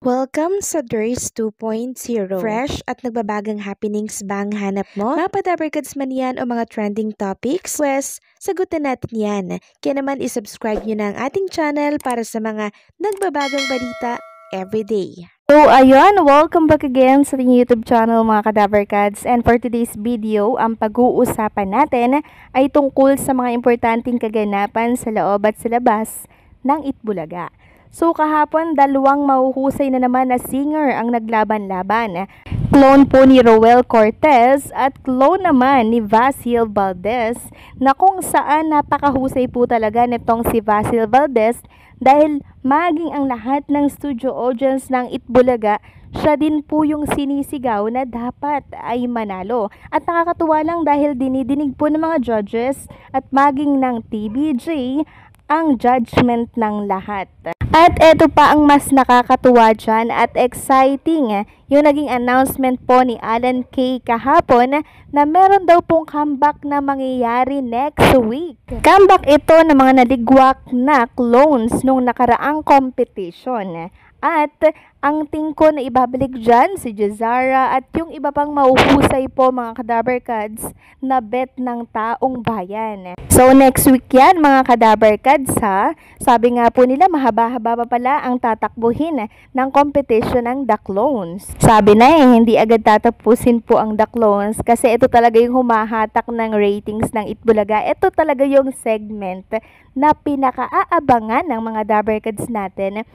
Welcome sa Durs 2.0. Fresh at nagbabagang happenings ba ang hanap mo? Mga padabarkads man yan o mga trending topics? Pwes, sagutan natin yan. Kaya naman isubscribe nyo na ang ating channel para sa mga nagbabagang balita everyday. So ayun, welcome back again sa ating YouTube channel mga Kadaverkads, and for today's video, ang pag-uusapan natin ay tungkol sa mga importanteng kaganapan sa loob at sa labas ng Itbulaga. So kahapon, dalawang mahuhusay na naman na singer ang naglaban-laban. Clone po ni Roel Cortez at clone naman ni Vasil Valdez, na kung saan napakahusay po talaga nitong si Vasil Valdez dahil maging ang lahat ng studio audience ng Itbulaga, siya din po yung sinisigaw na dapat ay manalo. At nakakatuwa lang dahil dinidinig po ng mga judges at maging ng TVJ ang judgment ng lahat. At eto pa ang mas nakakatuwa dyan at exciting, yung naging announcement po ni Alan Kay kahapon na meron daw pong comeback na mangyayari next week. Comeback ito ng mga naligwak na clones nung nakaraang competition. At ang tingko na ibabalik dyan si Jazara at yung iba pang mauhusay po mga Kadaverkads na bet ng taong bayan. So next week yan mga Kadaverkads ha. Sabi nga po nila mahaba-haba pa pala ang tatakbuhin ng competition ng The Clones. Sabi na hindi agad tatapusin po ang The Clones kasi ito talaga yung humahatak ng ratings ng Itbulaga. Ito talaga yung segment na pinaka-aabangan ng mga Daverkads natin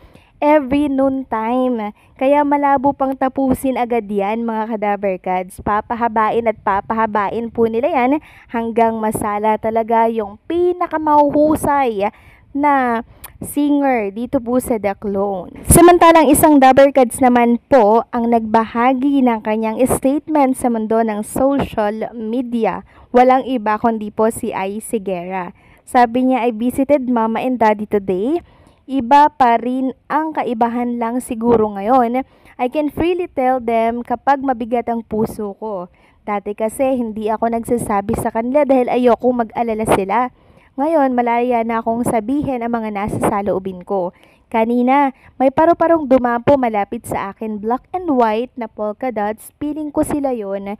every noon time. Kaya malabo pang tapusin agad yan mga Kadaverkads. Papahabain at papahabain po nila yan hanggang masala talaga yung pinakamahuhusay na singer dito po sa The Clones. Samantalang isang Daverkads naman po ang nagbahagi ng kanyang statement sa mundo ng social media. Walang iba kundi po si Ai Sigera. Sabi niya, I visited mama and daddy today. Iba pa rin ang kaibahan lang siguro ngayon. I can freely tell them kapag mabigat ang puso ko. Dati kasi hindi ako nagsasabi sa kanila dahil ayoko mag-alala sila. Ngayon malaya na akong sabihin ang mga nasa saloobin ko. Kanina may paru-parong dumapo malapit sa akin, black and white na polka dots. Piling ko sila yon.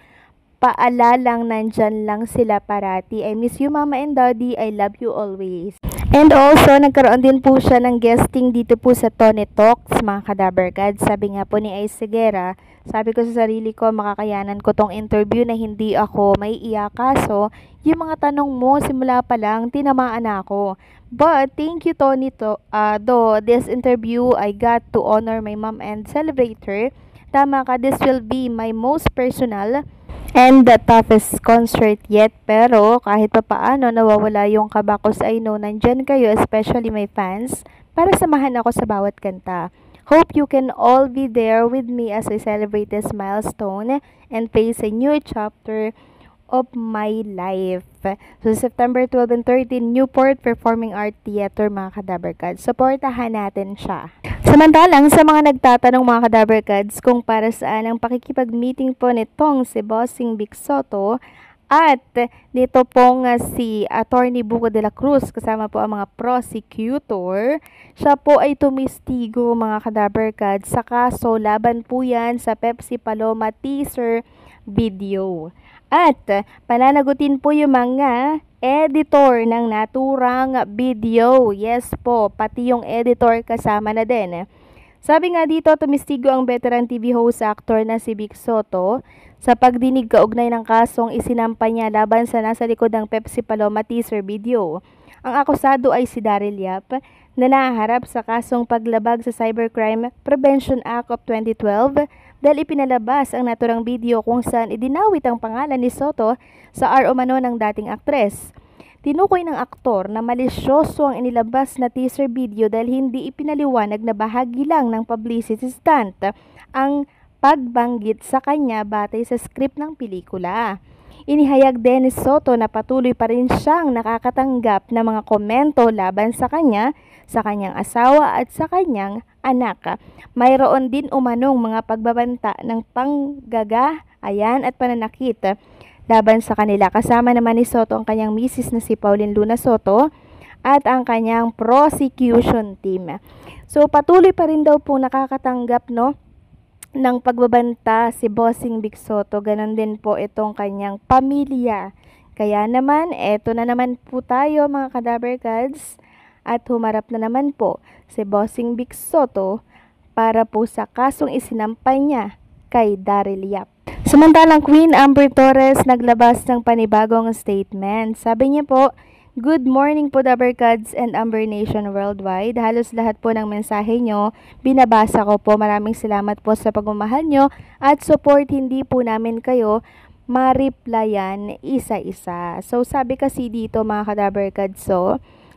Paalalang nandyan lang sila parati. I miss you mama and daddy, I love you always. And also, nagkaroon din po siya ng guesting dito po sa Tony Talks, mga Kadaverkads. Sabi nga po ni Ai Sigera, sabi ko sa sarili ko, makakayanan ko tong interview na hindi ako may kaso yung mga tanong mo, simula pa lang, tinamaan ako. But, thank you Tony, though this interview, I got to honor my mom and celebrate her. Tama ka, this will be my most personal and the toughest concert yet, pero kahit pa paano nawawala yung kaba ko sa I know nandyan kayo, especially my fans, para samahan ako sa bawat kanta. Hope you can all be there with me as I celebrate this milestone and face a new chapter of my life. So September 12 and 13, Newport Performing Art Theater mga Kadaverkads. Supportahan natin siya. Samantalang sa mga nagtatanong mga Kadaverkads kung para saan ang pakikipag-meeting po nitong si Bossing Vic Soto at dito pong si Attorney Buko de la Cruz kasama po ang mga prosecutor, siya po ay tumistigo mga Kadaverkads sa kaso laban po yan sa Pepsi Paloma teaser video. At pananagutin po yung mga editor ng naturang video. Yes po, pati yung editor kasama na din. Sabi nga dito, tumistigo ang veteran TV host actor na si Vic Soto sa pagdinig kaugnay ng kasong isinampa niya laban sa nasa likod ng Pepsi Paloma teaser video. Ang akusado ay si Daryl Yap na nahaharap sa kasong paglabag sa Cybercrime Prevention Act of 2012 dahil ipinalabas ang naturang video kung saan idinawit ang pangalan ni Soto sa umano ng dating aktres. Tinukoy ng aktor na malisyoso ang inilabas na teaser video dahil hindi ipinaliwanag na bahagi lang ng publicity stunt ang pagbanggit sa kanya batay sa script ng pelikula. Inihayag din ni Soto na patuloy pa rin siyang nakakatanggap ng mga komento laban sa kanya, sa kanyang asawa at sa kanyang anak. Mayroon din umanong mga pagbabanta ng panggagayan at pananakit laban sa kanila. Kasama naman ni Soto ang kanyang misis na si Pauline Luna Soto at ang kanyang prosecution team. So patuloy pa rin daw po nakakatanggap ng pagbabanta si Bossing Vic Soto. Ganon din po itong kanyang pamilya. Kaya naman, eto na naman po tayo mga Kadaver Cards at humarap na naman po si Bossing Vic Soto para po sa kasong isinampay niya kay Daryl Yap. Samantalang Queen Amber Torres naglabas ng panibagong statement. Sabi niya po, "Good morning po Daver Cards and Amber Nation worldwide. Halos lahat po ng mensahe nyo, binabasa ko po. Maraming salamat po sa pagmamahal nyo at support. Hindi po namin kayo ma-replyan isa-isa." So sabi kasi dito mga Kadaver Cards,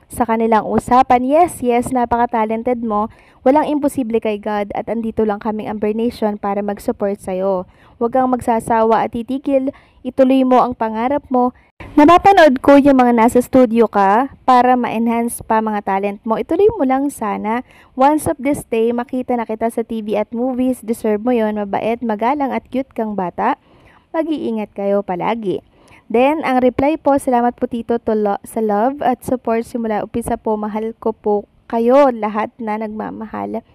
sa kanilang usapan, yes, napaka-talented mo. Walang imposible kay God at andito lang kaming Amber Nation para mag-support sa'yo. Huwag kang magsasawa at titigil. Ituloy mo ang pangarap mo. Napapanood ko yung mga nasa studio ka para ma-enhance pa mga talent mo. Ituloy mo lang sana. Once of this day, makita na kita sa TV at movies. Deserve mo yon. Mabait, magalang at cute kang bata. Mag-iingat kayo palagi. Then, ang reply po, salamat po Tito sa love at support simula umpisa po. Mahal ko po kayo lahat na nagmamahal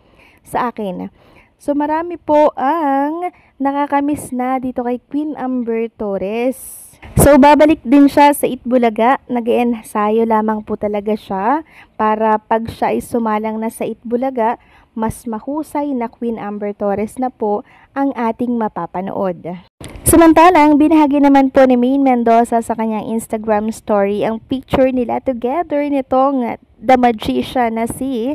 sa akin. So, marami po ang nakakamiss na dito kay Queen Amber Torres. So, babalik din siya sa Itbulaga. Nag-ensayo lamang po talaga siya para pag siya ay sumalang na sa Itbulaga, mas mahusay na Queen Amber Torres na po ang ating mapapanood. Samantalang, binahagi naman po ni Maine Mendoza sa kanyang Instagram story ang picture nila together nitong The Magician na si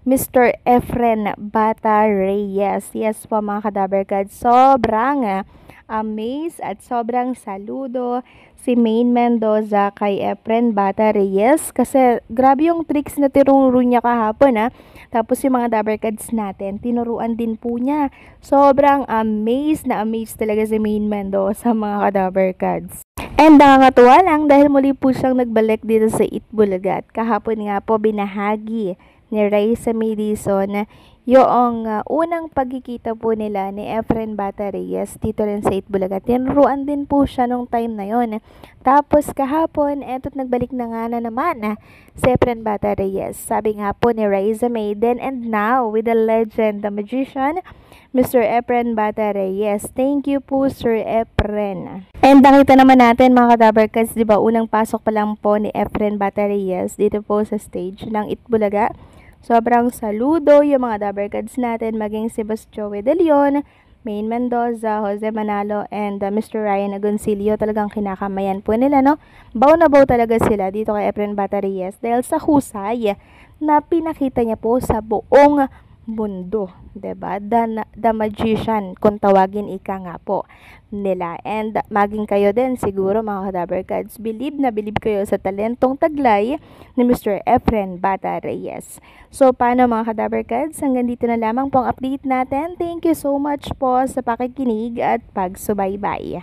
Mr. Efren Bata Reyes. Yes po mga Kadaver Cards, sobrang amazed at sobrang saludo si Maine Mendoza kay Efren Bata Reyes kasi grabe yung tricks na tinuro niya kahapon Tapos yung mga Daver Cards natin, tinuruan din po niya. Sobrang amazed talaga si Maine Mendoza mga Kadaver Cards. And nakakatuwa lang dahil muli po siyang nagbalik dito sa Itbulaga. At kahapon nga po binahagi ni Raisa Madison yung unang pagkikita po nila ni Efren Bata Reyes dito rin sa Itbulaga. Tinuruan din po siya nung time na yon. Tapos kahapon, eto't nagbalik na nga na naman si Efren Bata Reyes. Sabi nga po ni Raisa Maiden, and now with the legend, the magician, Mr. Efren Bata Reyes. Thank you po Sir Efren. And nakita naman natin mga Kadaver Cards, diba unang pasok pa lang po ni Efren Bata Reyes dito po sa stage ng Itbulaga. Sobrang saludo yung mga Daver Cards natin, maging si Boss Joey De Leon, Maine Mendoza, Jose Manalo, and Mr. Ryan Agoncillo. Talagang kinakamayan po nila, Baw na baw talaga sila dito kay Efren Bata Reyes dahil sa husay na pinakita niya po sa buong mundo, diba? The Magician, kung tawagin ika nga po nila. And maging kayo din siguro mga Kadaver Cards, believe na believe kayo sa talentong taglay ni Mr. Efren Bata Reyes. So paano mga Kadaver Cards, hanggang dito na lamang po ang update natin. Thank you so much po sa pakikinig at pagsubaybay.